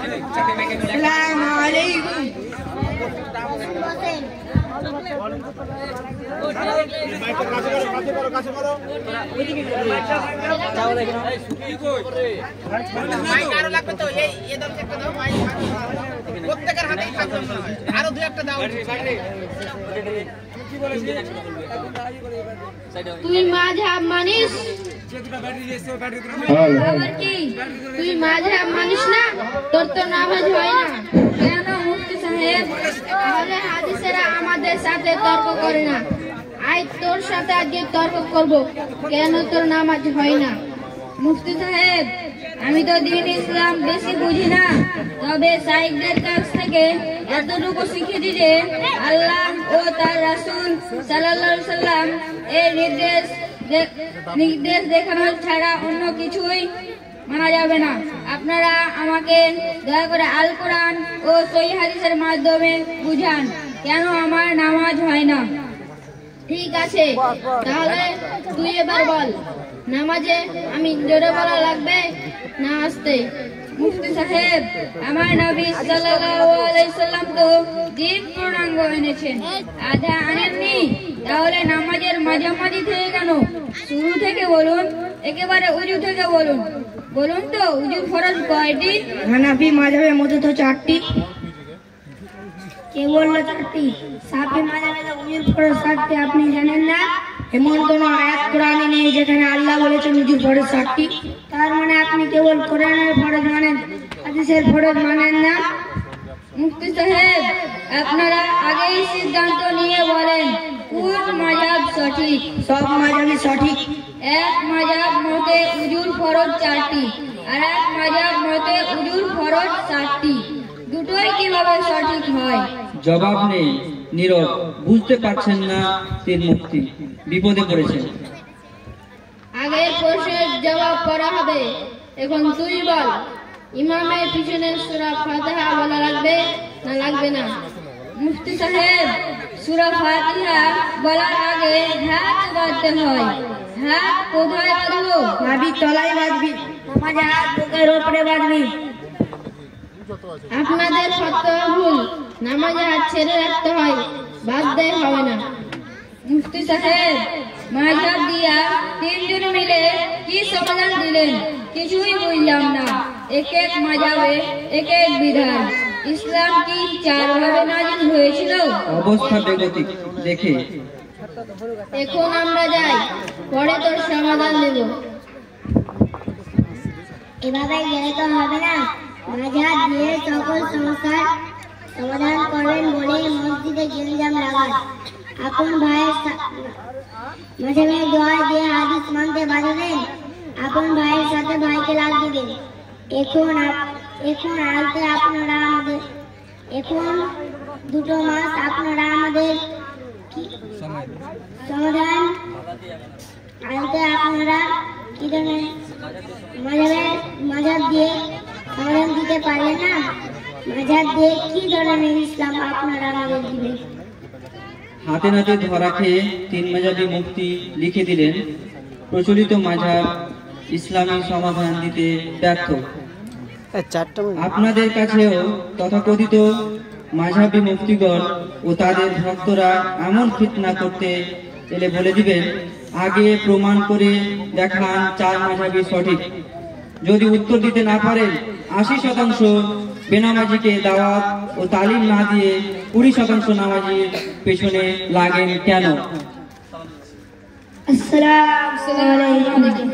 আসসালামু আলাইকুম। আরো দু একটা দাও। তুই মাঝহাব মানিস? আবার কি তুই মাঝহাব মানিস না? তোর তো নামাজ হয় না কেন মুফতি সাহেব? তাহলে হাদিসেরা আমাদের সাথে তর্ক করে না। আজ তোর সাথে আজকে তর্ক করব, কেন তোর নামাজ হয় না? মুফতি সাহেব, আমি তো দ্বীন ইসলাম বেশি বুঝি না, তবে শাইখদের কাছ থেকে এতটুকু শিখেছি যে আল্লাহ ও তার রাসূল সাল্লাল্লাহু আলাইহি সাল্লাম এর নির্দেশ দেখানো ছাড়া অন্য কিছুই মানা যাবে না। আপনারা আমাকে দয়া করে আল কোরআন ও সহিহ হাদিসের মাধ্যমে বুঝান কেন আমার নামাজ হয় না। ঠিক আছে, তাহলে তুই এবার বল, নামাজে আমি জোরে বলা লাগবে না আস্তে? মুফতি সাহেব, আমার নবী সাল্লাল্লাহু আলাইহি সাল্লাম তো দ্বীন পূর্ণাঙ্গ এনেছেন, আধা আনেননি। তাহলে নামাজের মাঝামাঝি থেকে কেন? শুরু থেকে বলুন, একেবারে উজু থেকে বলুন। বলুন তো, উজুর ফরজ কয়টি? হানাফি মাযহাবের মধ্যে তো 4টি। কে বললো 4টি? শাফি মাযহাবে উজুর ফরজ 7টি। আপনি জানেন না? এমন কোন আয়াত কোরআনে নেই যেখানে আল্লাহ বলেছেন উজুর ফরজ 7টি। তার মানে আপনি কেবল কোরআনের ফরজ মানেন, হাদিসের ফরজ মানেন না। মুফতি সাহেব, আপনারা আগেই সিদ্ধান্ত নিয়ে বলেন কোন মাযহাব সঠিক। সব মাযহাবই সঠিক। এক মাযহাব মতে উজুর ফরজ 4টি, আর এক মাযহাব মতে উজুর ফরজ 7টি। দুটোই কিভাবে সঠিক হয়? জবাব নেই, নীরব। বুঝতে পারছেন না তিন মুফতি, বিপদে পড়েছেন। আগের প্রশ্নের জবাব করা হবে, এখন তুই বল, ইমামের পিছনে সূরা ফাতিহা বলা লাগবে না লাগবে না? মুফতি সাহেব, সূরা ফাতিহা বলার আগে হাত বাঁধতে হয়। হাত কোথায় বাঁধবো? নাভির তলায় বাঁধবি, নামাজে হাত বুকের উপরে বাঁধবি। আপনাদের ফতোয়া ভুল, নামাজে হাত ছেড়ে রাখতে হয়, বাঁধতে হবে না। মুফতি সাহেব, মাযহাব দিয়া তিনজন মিলে কি সমাধান দিলেন? কিছুই বুঝলাম না। এক এক মাযহাবে এক এক বিধান। ইসলাম কি 4 ভাবে নাযিল হয়েছিল? অবস্থা বেগতিক দেখে এখন আমরা যাই, পরে তোর সমাধান দেব। এভাবে গেলে তো হবে না। মাযহাব দিয়ে সকল সমস্যার সমাধান করবেন বলে মসজিদে গেঞ্জাম লাগান। আপন ভাইয়ের মাঝে দোয়া দিয়ে হাদিস মানতে বাধলেন, আপন ভাইয়ের সাথে ভাইকে লাগ দিবেন। এখন আলতে আপনারা আমাদের, এখন 2 মাস আপনারা আমাদের সমাধান আলতে আপনারা কি ধরনের মাযহাব দিয়ে সমাধান দিতে পারলেন না? মাযহাব দিয়ে কি ধরনের ইসলাম আপনারা আমাদের দিবেন? হাতে নাতে ধরা খেয়ে 3 মাযহাবী মুফতি লিখে দিলেন প্রচলিত মাযহাব ইসলামী সমাধান দিতে ব্যর্থ। আপনাদের কাছেও তথাকথিত মাযহাবী মুফতিগণ ও তাদের ভক্তরা এমন ফিতনা করতে এলে বলে দিবেন, আগে প্রমাণ করে দেখান 4 মাযহাবই সঠিক। যদি উত্তর দিতে না পারেন, 80% বেনামাজিকে দাওয়াত ও তালিম না দিয়ে 20% নামাজির পেছনে লাগেন কেন? আসসালামু আলাইকুম।